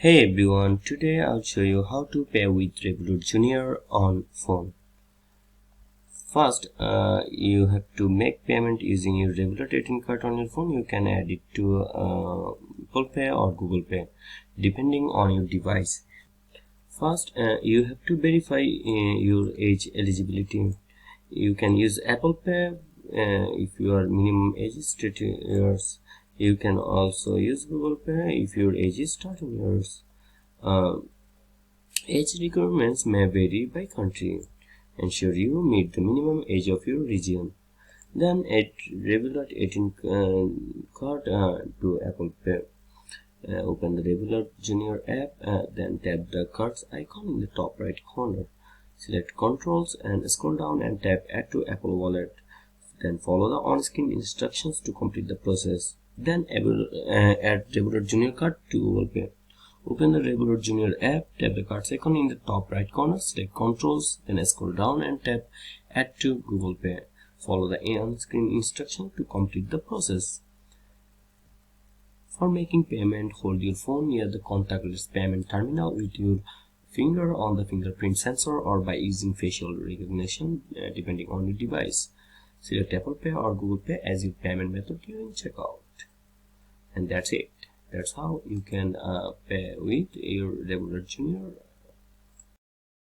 Hey everyone, today I'll show you how to pay with Revolut Junior on phone. First, you have to make payment using your Revolut ATM card on your phone. You can add it to Apple Pay or Google Pay depending on your device. First, you have to verify your age eligibility. You can use Apple Pay if your minimum age is 30 years. You can also use Google Pay if your age is 13 years. Age requirements may vary by country. Ensure you meet the minimum age of your region. Then add Revolut 18 card to Apple Pay. Open the Revolut Junior app, then tap the card's icon in the top right corner. Select Controls and scroll down and tap Add to Apple Wallet. Then follow the on-screen instructions to complete the process. Then add Revolut Junior card to Google Pay. Open the Revolut Junior app, tap the card's icon in the top right corner, select Controls, then scroll down and tap Add to Google Pay. Follow the on-screen instruction to complete the process. For making payment, hold your phone near the contactless payment terminal with your finger on the fingerprint sensor or by using facial recognition depending on your device. Select Apple Pay or Google Pay as your payment method during checkout. And that's it. That's how you can pay with your Revolut Junior